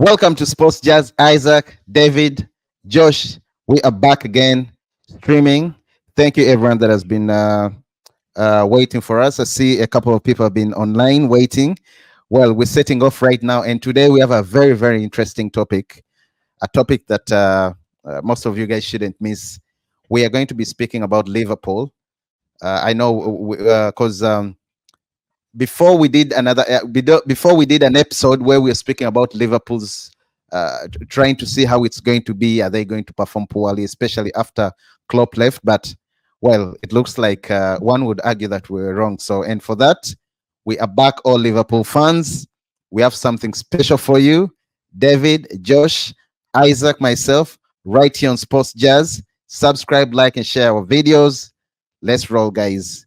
Welcome to Sports Jazz. Isaac, David, Josh. We are back again streaming. Thank you, everyone that has been waiting for us. I see a couple of people have been online waiting. Well, we're setting off right now, and today we have a very, very interesting topic. A topic that most of you guys shouldn't miss. We are going to be speaking about Liverpool. I know because before we did before we did an episode where we were speaking about Liverpool's trying to see how it's going to be. Are they going to perform poorly, especially after Klopp left? But well, it looks like one would argue that we were wrong. So, and for that, we are back, all Liverpool fans. We have something special for you, David, Josh, Isaac, myself, right here on Sports Jazz. Subscribe, like, and share our videos. Let's roll, guys.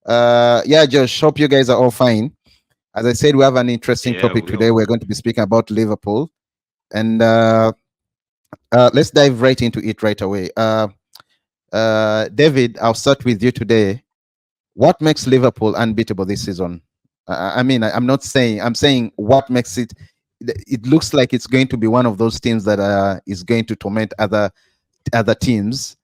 Yeah, Josh, hope you guys are all fine. As I said, we have an interesting topic today. We're going to be speaking about Liverpool, and let's dive right into it right away. David, I'll start with you today. What makes Liverpool unbeatable this season? I mean, I'm not saying. I'm saying what makes it. It looks like it's going to be one of those teams that is going to torment other teams,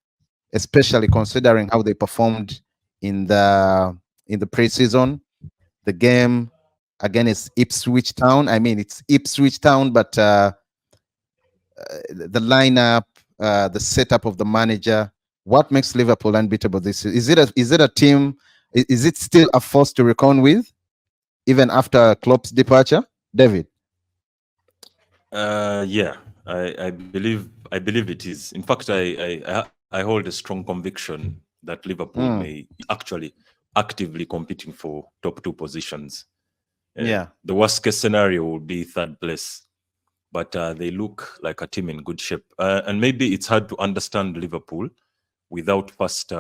especially considering how they performed in the preseason. The game again is Ipswich Town. I mean, it's Ipswich Town, but the lineup, the setup of the manager. What makes Liverpool unbeatable this season? Is it a team? Is it still a force to reckon with, even after Klopp's departure, David? Yeah, I believe it is. In fact, I hold a strong conviction that Liverpool may actually actively competing for top two positions. Yeah. The worst case scenario would be third place, but they look like a team in good shape. And maybe it's hard to understand Liverpool without first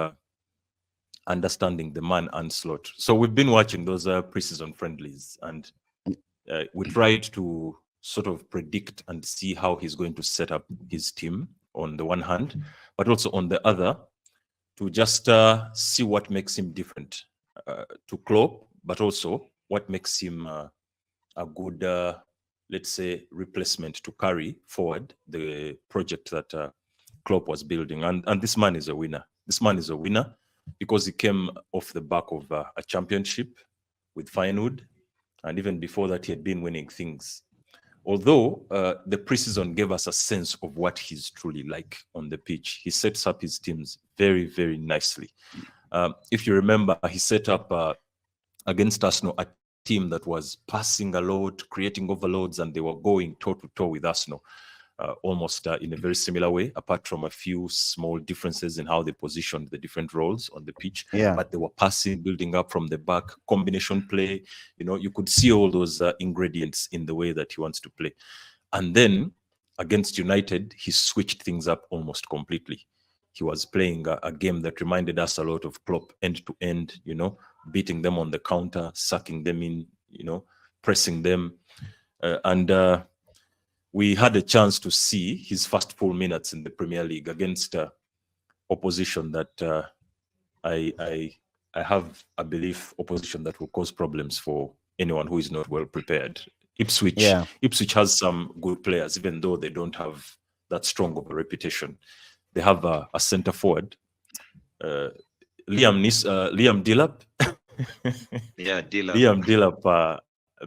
understanding the man onslaught. So we've been watching those preseason friendlies, and we tried to sort of predict and see how he's going to set up his team on the one hand, but also on the other, to just see what makes him different to Klopp, but also what makes him a good, let's say, replacement to carry forward the project that Klopp was building. And this man is a winner. This man is a winner because he came off the back of a championship with Feyenoord, and even before that, he had been winning things. Although the preseason gave us a sense of what he's truly like on the pitch, he sets up his teams very, very nicely. If you remember, he set up against Arsenal a team that was passing a lot, creating overloads, and they were going toe to toe with Arsenal. Almost in a very similar way, apart from a few small differences in how they positioned the different roles on the pitch. Yeah. But they were passing, building up from the back, combination play. You could see all those ingredients in the way that he wants to play. And then against United, he switched things up almost completely. He was playing a game that reminded us a lot of Klopp, end to end, beating them on the counter, sucking them in, pressing them. And we had a chance to see his first full minutes in the Premier League against opposition that I have a belief opposition that will cause problems for anyone who is not well prepared. Ipswich has some good players, even though they don't have that strong of a reputation. They have a center forward, Liam Delap. Yeah, Liam Delap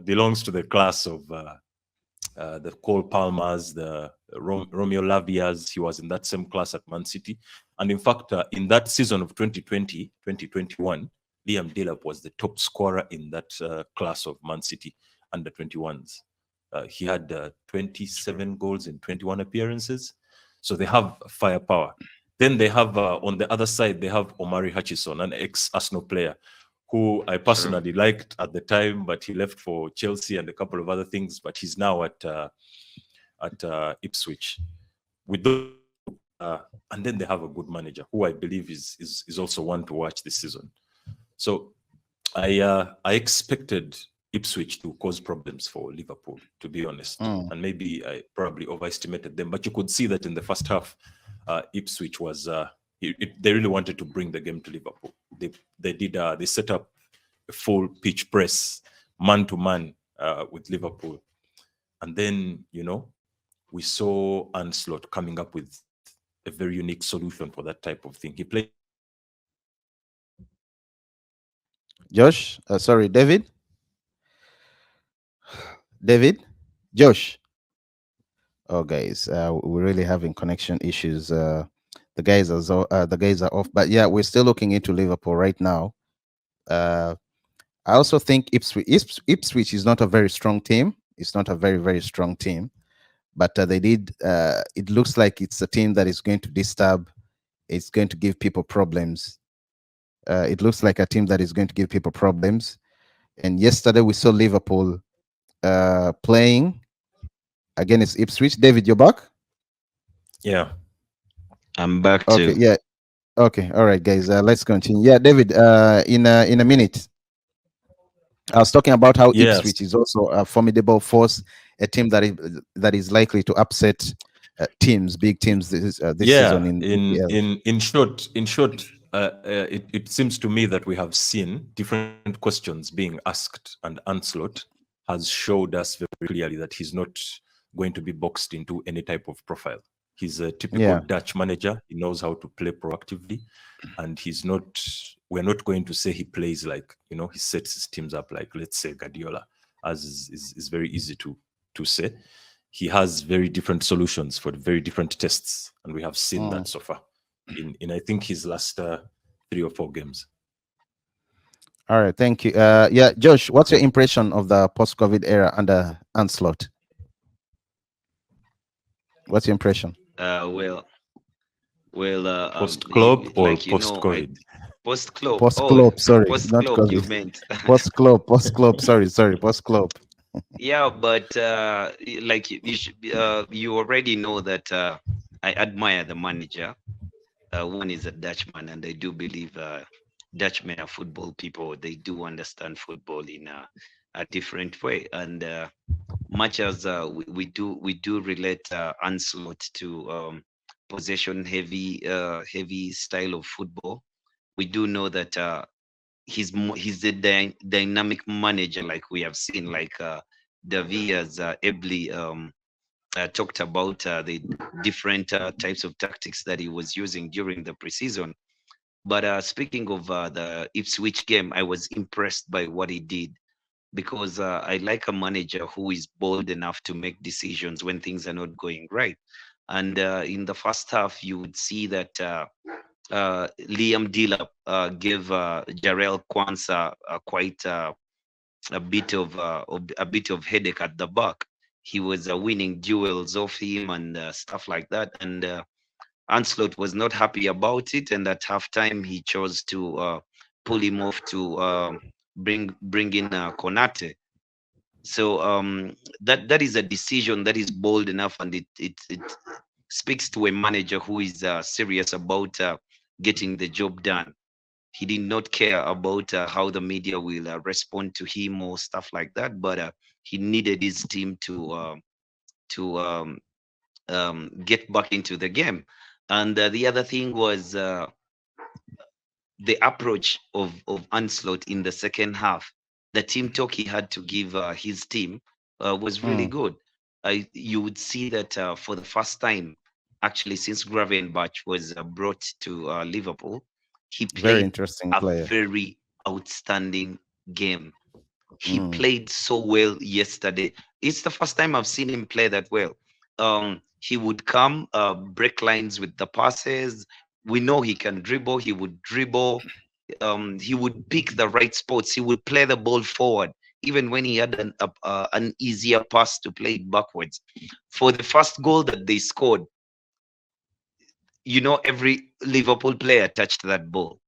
belongs to the class of the Cole Palmers, the Romeo Lavias. He was in that same class at Man City. And in fact, in that season of 2020, 2021, Liam Delap was the top scorer in that class of Man City under 21s. He had 27 goals in 21 appearances. So they have firepower. Then they have, on the other side, they have Omari Hutchison, an ex-Arsenal player, who I personally liked at the time, but he left for Chelsea and a couple of other things. But he's now at Ipswich. With those, and then they have a good manager, who I believe is also one to watch this season. So I expected Ipswich to cause problems for Liverpool, to be honest, and maybe I probably overestimated them. But you could see that in the first half, Ipswich was. They really wanted to bring the game to Liverpool. They set up a full pitch press, man to man with Liverpool, and then we saw Anslot coming up with a very unique solution for that type of thing. He played in a system where Josh, sorry, David, Josh. Oh, guys, we're really having connection issues. The guys are off, but yeah, we're still looking into Liverpool right now. Uh, I also think Ipswich is not a very strong team. It's not a very strong team, but they did. It looks like it's a team that is going to disturb. It's going to give people problems. It looks like a team that is going to give people problems. And yesterday we saw Liverpool playing against Ipswich. David, you're back. yeah, I'm back Okay, to. yeah. Okay, all right, guys. Let's continue. Yeah, David. In a minute, I was talking about how yes, Ipswich is also a formidable force, a team that is likely to upset teams, big Y- teams this season yeah. in In EPL. in in short, it seems to me that we have seen different questions being asked, and Anslot has showed us very clearly that he's not going to be boxed into any type of profile. He's a typical Yeah. Dutch manager. He knows how to play proactively, and he's not. We're not going to say he plays like, he sets his teams up like, let's say, Guardiola, as is very easy to say. He has very different solutions for the very different tests, and we have seen Mm. that so far in I think his last 3 or 4 games. All right. Thank you. Yeah, Josh, what's your impression of the post-COVID era under Anslot? What's your impression? Well, well, Post club or like post I COVID? post club. Oh, Post-club, sorry, post not club. You COVID. meant? Post-club. Sorry, post-club. Yeah, but like you should, you already know that I admire the manager. One is a Dutchman, and I do believe Dutchmen are football people. They do understand football in a different way, and much as we do relate Anslot to possession heavy style of football. We do know that he's a dynamic manager, like we have seen, like Davi has ably talked about the different types of tactics that he was using during the preseason. But speaking of the Ipswich game, I was impressed by what he did, because I like a manager who is bold enough to make decisions when things are not going right. And in the first half, you would see that Liam Delap gave Jarell Kwanzaa quite a bit of headache at the back. He was winning duels off him and stuff like that. And Anslot was not happy about it, and at halftime he chose to pull him off to bring in Konate. So that is a decision that is bold enough, and it speaks to a manager who is serious about getting the job done. He did not care about how the media will respond to him or stuff like that, but he needed his team to get back into the game. And the other thing was the approach of Anslot in the second half. The team talk he had to give his team was really Mm. good. You would see that for the first time, actually, since Gravenberch was brought to Liverpool, he Very played interesting a player. very outstanding game. He Mm. played so well yesterday. It's the first time I've seen him play that well. He would come, break lines with the passes. We know he can dribble. He would dribble. He would pick the right spots. He would play the ball forward, even when he had an easier pass to play it backwards. For the first goal that they scored, every Liverpool player touched that ball.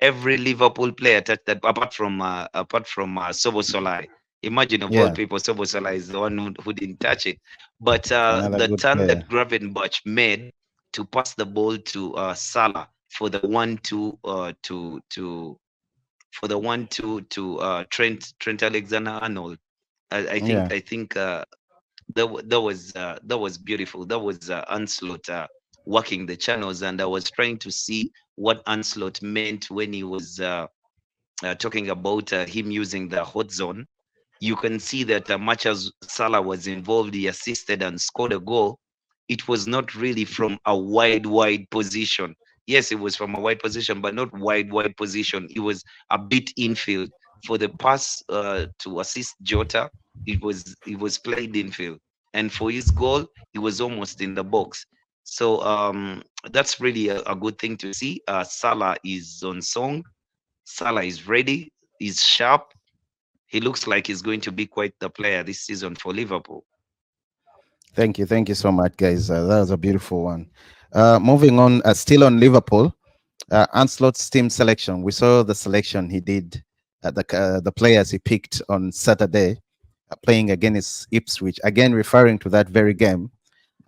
Every Liverpool player touched that, apart from Sobosolai. Imagine, of all Yeah, people, Sobosolai is the one who didn't touch it. But another the good turn player. that Gravenberch made to pass the ball to Salah for the 1-2 to Trent Alexander-Arnold. I think Yeah, I think that was beautiful. That was Anslot working the channels, and I was trying to see what Anslot meant when he was talking about him using the hot zone. you can see that much as Salah was involved, he assisted and scored a goal. It was not really from a wide position. Yes, it was from a wide position, but not wide position. It was a bit infield. For the pass to assist Jota, it was played infield, and for his goal, it was almost in the box. So that's really a good thing to see. Salah is on song. Salah is ready. He's sharp. He looks like he's going to be quite the player this season for Liverpool. Thank you so much, guys. That was a beautiful one. Moving on, still on Liverpool, Ancelot's team selection. We saw the selection he did, the players he picked on Saturday, playing against Ipswich. Again, referring to that very game.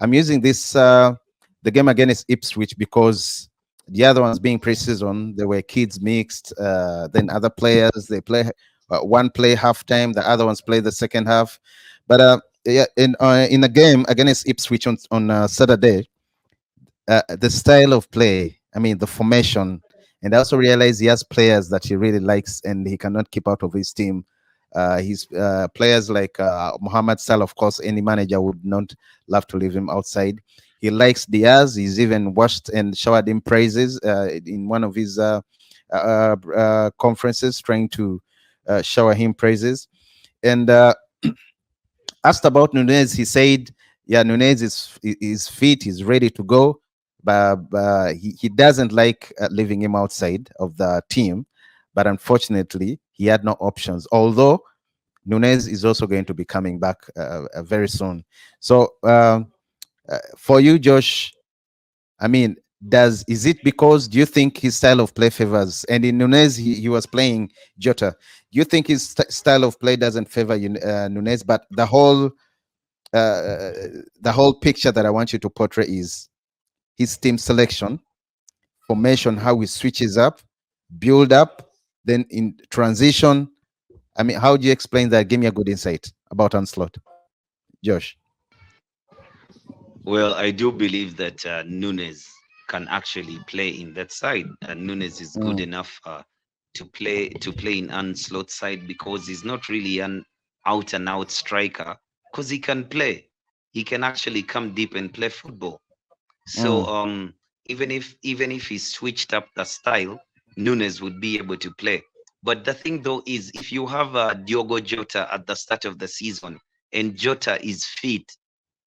I'm using this the game against Ipswich because the other ones being pre-season, they were kids mixed. Then other players they play one play halftime, the other ones play the second half. But yeah, in a game against Ipswich on Saturday, the style of play, I mean the formation, and I also realize he has players that he really likes and he cannot keep out of his team. His players like Mohamed Salah, of course, any manager would not love to leave him outside. He likes Diaz. He's even washed and showered him praises in one of his conferences, trying to shower him praises. And asked about Nunez, he said, "Yeah, Nunez is fit. He's ready to go, but he doesn't like leaving him outside of the team. But unfortunately, he had no options. Although Nunez is also going to be coming back very soon. So for you, Josh, I mean, is it because do you think his style of play favors? And in Nunez, he was playing Jota. Do you think his style of play doesn't favor Nunez? But the whole picture that I want you to portray is his team selection, formation, how he switches up, build up, then in transition. I mean, how do you explain that? Give me a good insight about Onslaught, Josh. Well, I do believe that Nunes can actually play in that side. Nunes is good Mm, enough to play in Anslot side because he's not really an out and out striker. Because he can play, he can actually come deep and play football. So mm, even if he switched up the style, Nunes would be able to play. But the thing though is, if you have Diogo Jota at the start of the season and Jota is fit,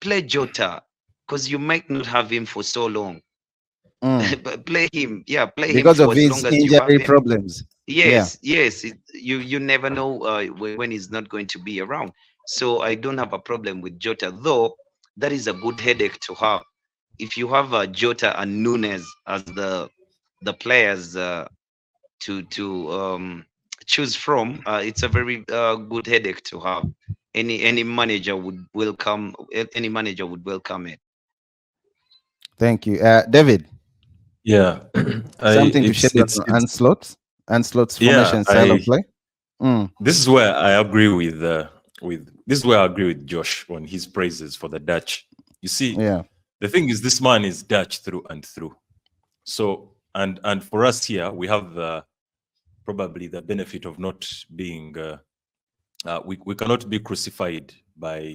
play Jota because you might not have him for so long. mm. But play him, yeah, play him Because for of as his long as you have injury him. problems. Yeah. Yes. You never know when he's not going to be around. So I don't have a problem with Jota, though. That is a good headache to have. If you have Jota and Nunes as the players to choose from, it's a very good headache to have. Any manager would welcome. Any manager would welcome it. Thank you, David. Yeah, I Something to share on it's Ancelott's yeah. formation style of play. Mm, This is where I agree with this is where I agree with Josh on his praises for the Dutch. You see, yeah. the thing is, this man is Dutch through and through. So and for us here, we have probably the benefit of not being we cannot be crucified by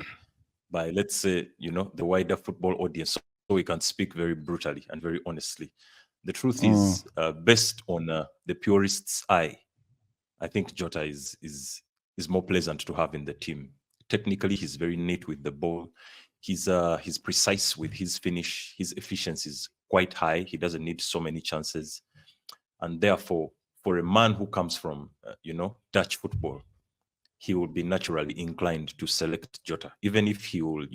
let's say the wider football audience, so we can speak very brutally and very honestly. The truth is, Mm, based on the purist's eye, I think Jota is more pleasant to have in the team. Technically, he's very neat with the ball. He's precise with his finish. His efficiency is quite high. He doesn't need so many chances, and therefore, for a man who comes from Dutch football, he will be naturally inclined to select Jota, even if he will,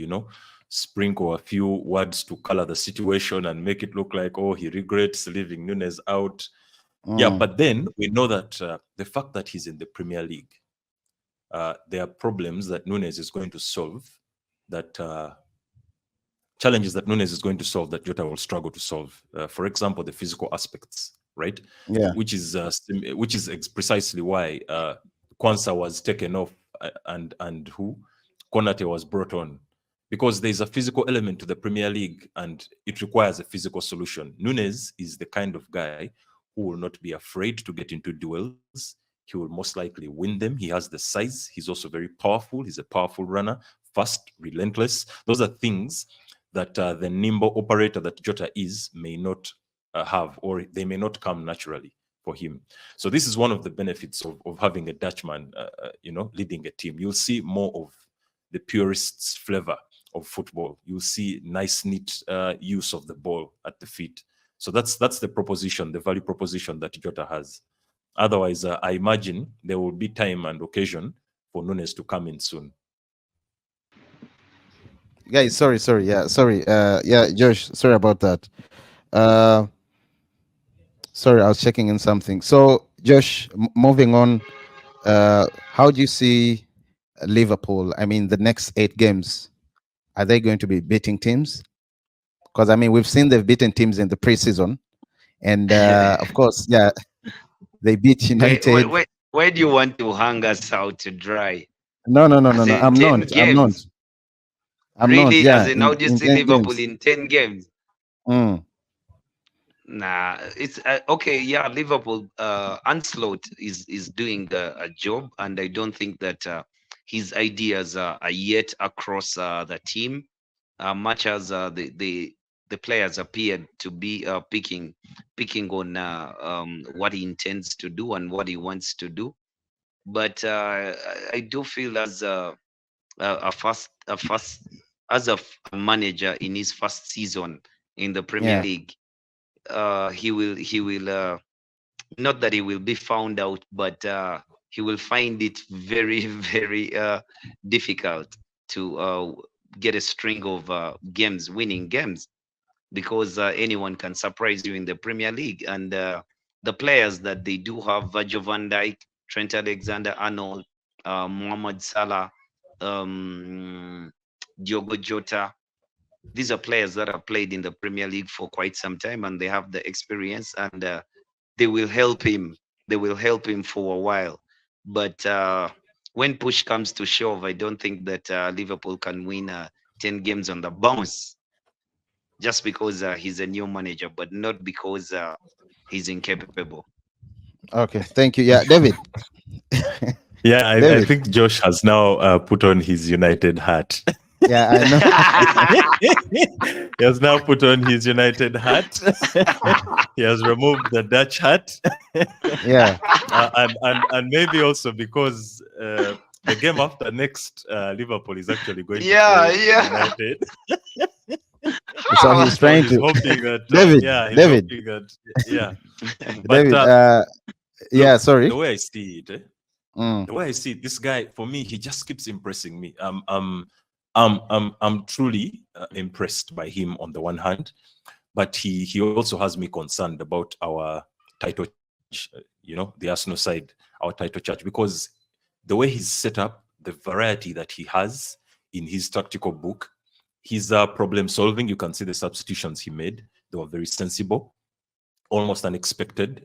sprinkle a few words to color the situation and make it look like, oh, he regrets leaving Nunes out. Yeah, mm, but then we know that the fact that he's in the Premier League, there are problems that Nunes is going to solve, that challenges that Nunes is going to solve that Jota will struggle to solve. For example, the physical aspects, right? yeah. Which is precisely why Kwanzaa was taken off and who Konate was brought on, because there's a physical element to the Premier League and it requires a physical solution. Nunes is the kind of guy who will not be afraid to get into duels. he will most likely win them. He has the size. He's also very powerful. He's a powerful runner, fast, relentless. Those are things that the nimble operator that Jota is may not have, or they may not come naturally for him. So this is one of the benefits of having a Dutchman, leading a team. You'll see more of the purist's flavor of football. You'll see nice, neat use of the ball at the feet. So that's the proposition, the value proposition that Jota has. Otherwise, I imagine there will be time and occasion for Nunes to come in soon. Guys, sorry, Josh, sorry about that. Uh, sorry, I was checking in something. So, Josh, moving on, how do you see Liverpool? I mean, the next 8 games, are they going to be beating teams? Because I mean, we've seen they've beaten teams in the preseason, and of course, yeah, they beat United. Where do you want to hang us out to dry? No, As in I'm 10 not. I'm not. games. I'm not. Really? As Yeah, in, how do you in see 10 Liverpool games. in 10 games? Mm, Nah, it's okay. Yeah, Liverpool. Ancelotti is doing a job, and I don't think that his ideas are yet across the team, much as the players appeared to be picking on what he intends to do and what he wants to do. But I do feel as a first as a manager in his first season in the Premier yeah. League, he will not that he will be found out, but he will find it very very difficult to get a string of winning games, because anyone can surprise you in the Premier League. And the players that they do have, Virgil van Dijk, Trent Alexander-Arnold, Mohamed Salah, um, Diogo Jota, these are players that have played in the Premier League for quite some time, and they have the experience, and they will help him. They will help him for a while. But when push comes to shove, I don't think that Liverpool can win 10 games on the bounce, just because he's a new manager, but not because he's incapable. Okay. Thank you. Yeah, David. Yeah, I David. think Josh has now put on his United hat. Yeah, I know. He has now put on his United hat. He has removed the Dutch hat. Yeah. And maybe also because the game after next, Liverpool is actually going to Yeah, play yeah. United. So he's So trying he's to. hoping that, David. he's David. hoping that, yeah. But David. Yeah. look, Sorry. the way I see it, Mm, the way I see it, this guy, for me, he just keeps impressing me. I'm truly impressed by him on the one hand, but he also has me concerned about our title, the Arsenal side, our title charge, because the way he's set up, the variety that he has in his tactical book, his problem solving, you can see the substitutions he made. They were very sensible, almost unexpected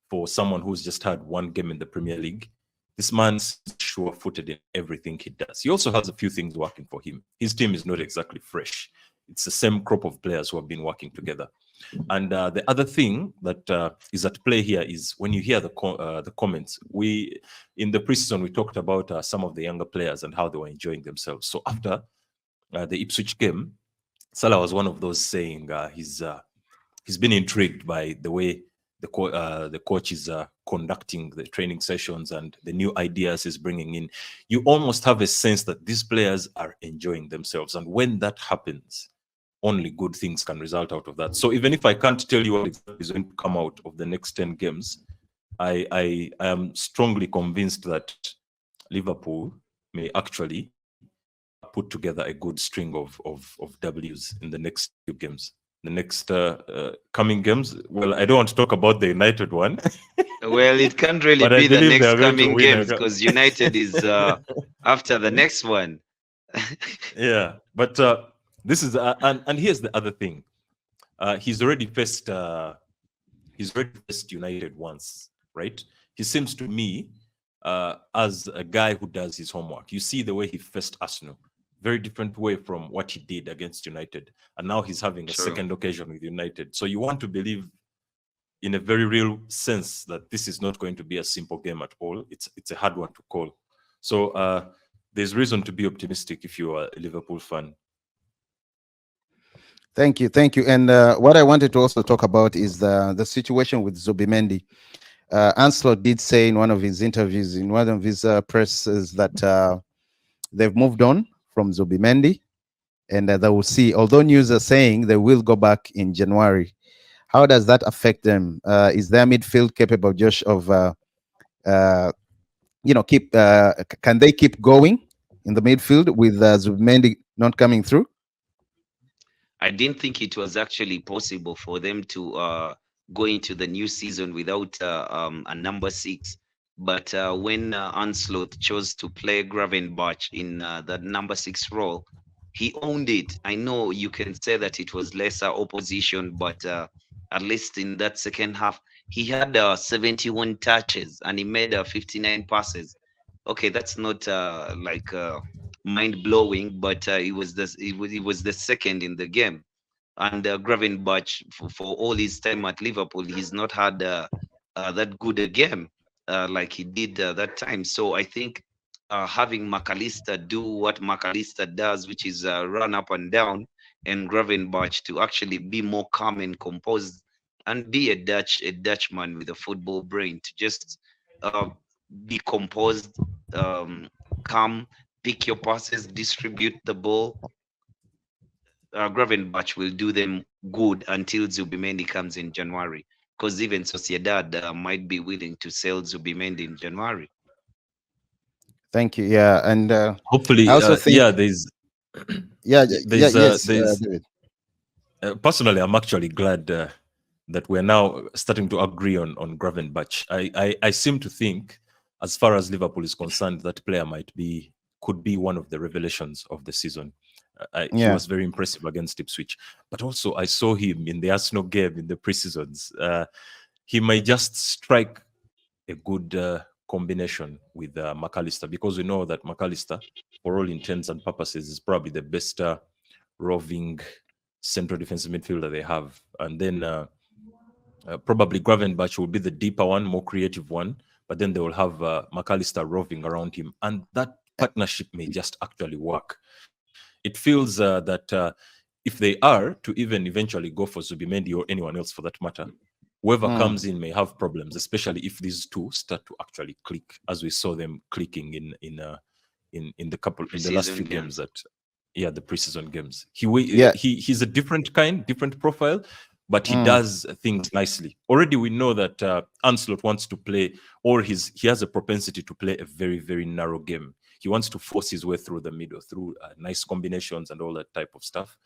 for someone who's just had one game in the Premier League. This man's sure-footed in everything he does. He also has a few things working for him. His team is not exactly fresh. It's the same crop of players who have been working together. And the other thing that is at play here is when you hear the comments. In the preseason, we talked about some of the younger players and how they were enjoying themselves. So after the Ipswich game, Salah was one of those saying he's been intrigued by the way the coach is conducting the training sessions and the new ideas he's bringing in. You almost have a sense that these players are enjoying themselves, and when that happens, only good things can result out of that. So even if I can't tell you what exactly is going to come out of the next 10 games, I am strongly convinced that Liverpool may actually put together a good string of W's in the next few games. The next coming games. Well, I don't want to talk about the United one. Well, it can't really But I be the believe they next are going to coming win. games, because United is after the next one. Yeah, but this is and here's the other thing. He's already faced United once, right? He seems to me as a guy who does his homework. You see the way he faced Arsenal, very different way from what he did against United, and now he's having a True. second occasion with United. So you want to believe in a very real sense that this is not going to be a simple game at all. It's a hard one to call. So there's reason to be optimistic if you are a Liverpool fan. Thank you. And what I wanted to also talk about is the situation with Zubimendi. Anslot did say in one of his interviews, in one of his presses, that they've moved on from Zubimendi, and they will see. Although news are saying they will go back in January, how does that affect them? Is their midfield capable, Josh, of uh, keep? Can they keep going in the midfield with Zubimendi not coming through? I didn't think it was actually possible for them to go into the new season without a number six. But when Anslot chose to play Gravenbach in the number six role, he owned it. I know you can say that it was lesser opposition, but at least in that second half, he had 71 touches and he made 59 passes. Okay, that's not like mind blowing, but it was the second in the game. And Gravenbach, for all his time at Liverpool, he's not had that good a game like he did that time. So I think having McAllister do what McAllister does, which is run up and down, and Gravenbach to actually be more calm and composed, and be a Dutchman with a football brain, to just uh, be composed, um, calm, pick your passes, distribute the ball. Gravenbach will do them good until Zubimendi comes in January, because even Sociedad might be willing to sell Zubimendi in January. Thank you. Yeah, and I Hopefully, also think, yeah, there's yeah, yeah, yes, there's David. personally, I'm actually glad that we're now starting to agree on Gravenbach. I seem to think, as far as Liverpool is concerned, that player could be one of the revelations of the season. He Yeah. was very impressive against Ipswich, but also I saw him in the Arsenal game in the pre-seasons. He might just strike a good combination with McAllister, because we know that McAllister, for all intents and purposes, is probably the best roving central defensive midfielder they have. And then probably Gravenbach will be the deeper one, more creative one, but then they will have McAllister roving around him, and that partnership may just actually work. It feels that if they are to even eventually go for Zubimendi or anyone else for that matter, whoever Mm. comes in may have problems, especially if these two start to actually click, as we saw them clicking in the last few Preseason games. games. That the preseason games. Yeah. He's a different kind, different profile, but he Mm. does things nicely. Already we know that Anslot wants to play, or he has a propensity to play a very, very narrow game. He wants to force his way through the middle, through nice combinations and all that type of stuff.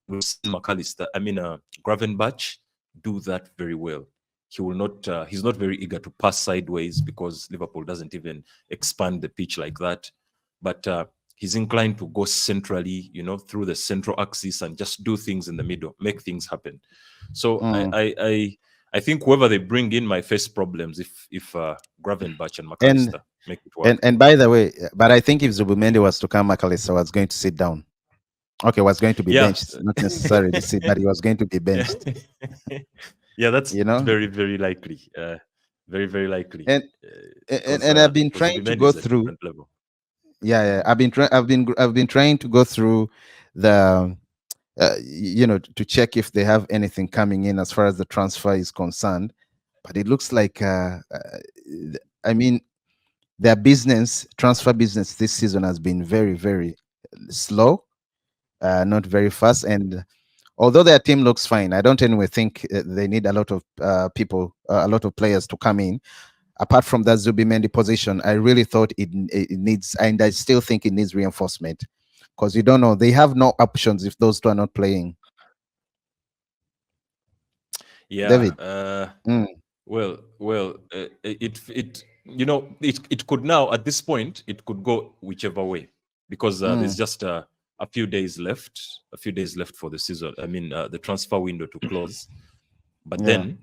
We've seen Gravenbach do that very well. He will not. He's not very eager to pass sideways, because Liverpool doesn't even expand the pitch like that. But he's inclined to go centrally, through the central axis, and just do things in the middle, make things happen. So Mm. I think whoever they bring in might face problems if Gravenbach and And McAllister make it work. and by the way, but I think if Zubimendi was to come, McAllister was going to sit down. Okay, was going to be Yeah. benched, not necessarily sit, but he was going to be benched. Yeah, that's You know, very, very likely. Very, very likely. and Because and I've been because trying to Zubimendi go is a through. different level. Yeah, I've been trying to go through the to check if they have anything coming in as far as the transfer is concerned, but it looks like I mean, their transfer business this season has been very, very slow, not very fast. And although their team looks fine, I don't anyway think they need a lot of people, a lot of players to come in. Apart from that Zubimendi position, I really thought it needs, and I still think it needs reinforcement, because you don't know, they have no options if those two are not playing. Yeah. David. Mm. It could now, at this point, it could go whichever way, because there's Mm. just a few days left, for the season. I mean, the transfer window to close. But Yeah. then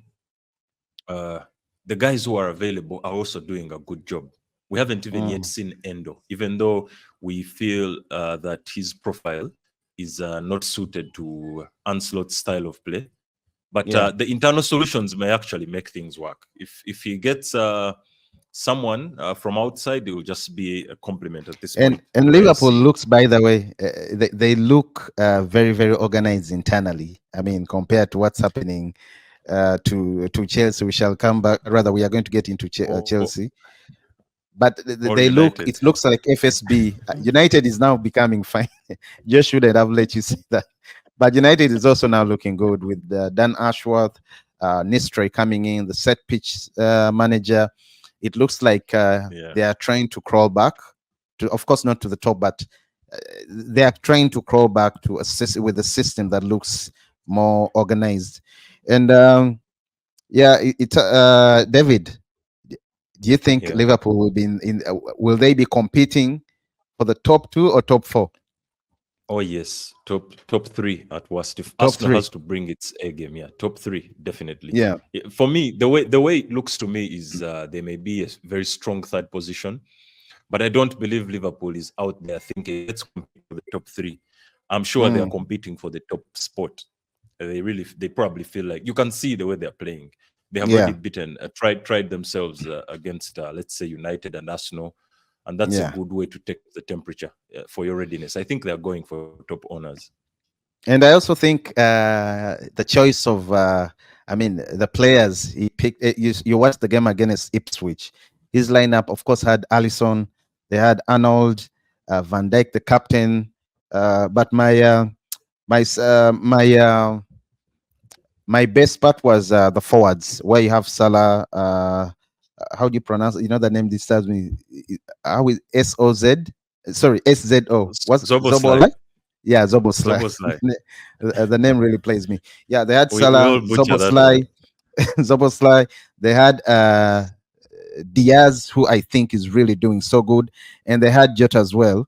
the guys who are available are also doing a good job. We haven't even yet seen Endo, even though we feel that his profile is not suited to Anslot's style of play. But Yeah. the internal solutions may actually make things work. If he gets someone from outside, it will just be a compliment at this point. And The way I Liverpool see it. looks, by the way, they look very very organized internally. I mean, compared to what's happening to Chelsea. We shall come back. Rather, we are going to get into Or, Chelsea, but or they look. United. It looks like FSB. United is now becoming fine. Just shouldn't have let you see that. But United is also now looking good with Dan Ashworth, Nistre coming in, the set pitch manager. It looks like Yeah. they are trying to crawl back to, of course, not to the top, but they are trying to crawl back to with a system that looks more organized. And yeah, David, do you think Yeah. Liverpool will be will they be competing for the top two or top four? Oh yes, top three at worst. If Top Arsenal three. has to bring its A game, yeah, top three definitely. Yeah. For me, the way it looks to me is they may be a very strong third position, but I don't believe Liverpool is out there thinking let's compete for the top three. I'm sure they are Mm, competing for the top spot. They probably feel like you can see the way they're playing. They have already yeah. beaten, tried themselves against, let's say, United and Arsenal, and that's a Yeah. good way to take the temperature for your readiness. I think they are going for top honors. And I also think the choice of, I mean, the players he picked. You watched the game against Ipswich. His lineup, of course, had Allison. They had Arnold, Van Dijk, the captain. But my s- my best part was the forwards, where you have Salah. How do you pronounce? You know the name disturbs me. How is SOZ? Sorry, SZO. What's Zoboslai, Zobola? Yeah, Zoboslai. Zoboslai. The name really plays me. Yeah, they had We Salah, all butcher that one. Zoboslai, Zoboslai. They had Diaz, who I think is really doing so good, and they had Jota as well.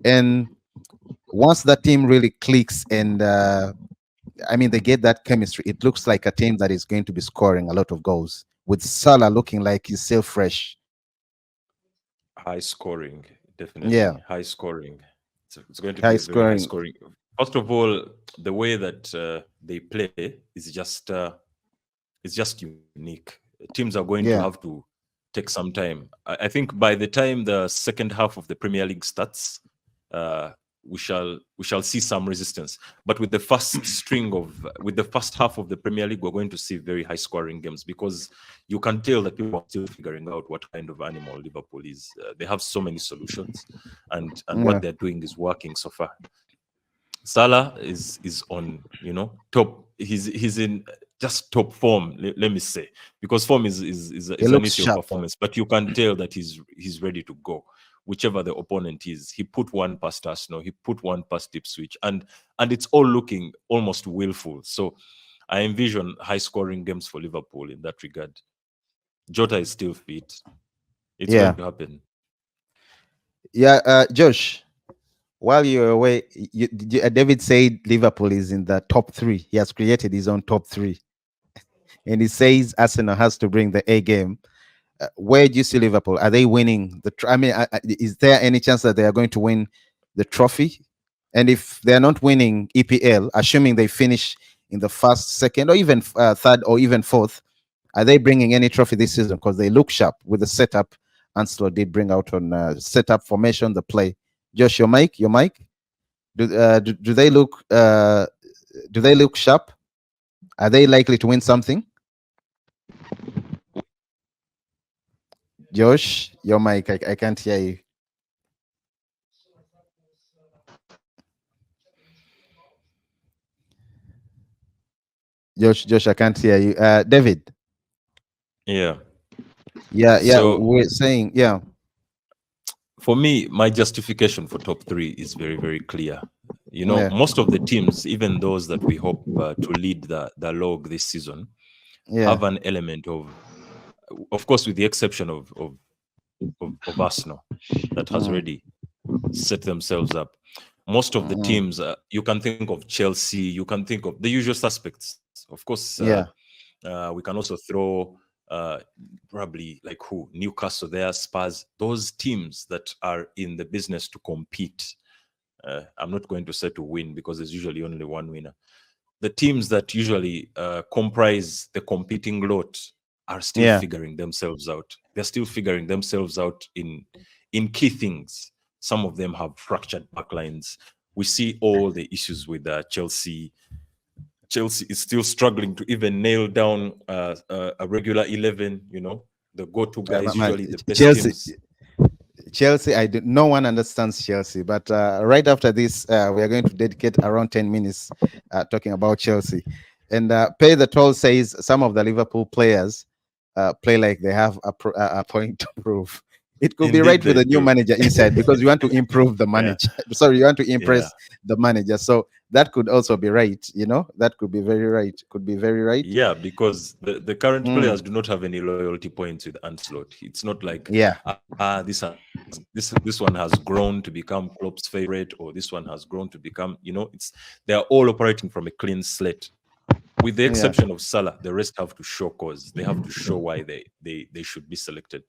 And once that team really clicks and I mean they get that chemistry, it looks like a team that is going to be scoring a lot of goals. With Salah looking like he's still fresh. High scoring, Yeah, definitely high scoring. It's going to be high a very high scoring. scoring. First of all, the way that they play is just it's just unique. Teams are going to have Yeah, to take some time. I think by the time the second half of the Premier League starts, uh, we shall see some resistance. But with the first half of the Premier League, we're going to see very high scoring games because you can tell that people are still figuring out what kind of animal Liverpool is. They have so many solutions, and yeah. what they're doing is working so far. Salah is on, top. He's in just top form. Let me say, because form He is an looks issue of sharp. performance, but you can tell that he's ready to go, whichever the opponent is. He put one past Arsenal, he put one past Ipswich, and it's all looking almost willful. So I envision high scoring games for Liverpool in that regard. Jota is still fit. It's going Yeah, to happen. yeah. Josh, while you're away, David said Liverpool is in the top three. He has created his own top three, and he says Arsenal has to bring the A game. Where do you see Liverpool? Are they winning the? I mean, is there any chance that they are going to win the trophy? And if they are not winning EPL, assuming they finish in the first, second, or even third, or even fourth, are they bringing any trophy this season? Because they look sharp with the setup Ansel did bring out on setup formation, the play. Josh, your mic. Do they look? Do they look sharp? Are they likely to win something? Josh, your mic. I can't hear you. Josh, I can't hear you. David. Yeah. Yeah, yeah. So We're saying, yeah, for me, my justification for top three is very, very clear. yeah, Most of the teams, even those that we hope to lead the log this season, yeah. have an element of course, with the exception of Arsenal, that has Mm, already set themselves up. Most of the mm, teams, you can think of Chelsea, you can think of the usual suspects. Of course, yeah, we can also throw probably like who Newcastle, there, Spurs, those teams that are in the business to compete. I'm not going to say to win because there's usually only one winner. the teams that usually comprise the competing lot are still Yeah. figuring themselves out. They're still figuring themselves out in key things. Some of them have fractured backlines. We see all the issues with Chelsea. Chelsea is still struggling to even nail down a regular 11. You know, the go-to guys, Man, usually the best Chelsea, teams. Chelsea, no one understands Chelsea. But right after this, we are going to dedicate around 10 minutes talking about Chelsea. And Pay the Toll says some of the Liverpool players play like they have a point to prove. It could be right Indeed, with they the new do. manager inside because you want to improve the Yeah, manager. Sorry, you want to yeah. impress the manager. So that could also be right. You know, that could be very right. Could be very right. Yeah, because the current players Mm, do not have any loyalty points with Ancelot. It's not like yeah, this one has grown to become Klopp's favorite, or this one has grown to become, it's they are all operating from a clean slate. With the yeah. exception of Salah, the rest have to show cause. They have to show why they should be selected.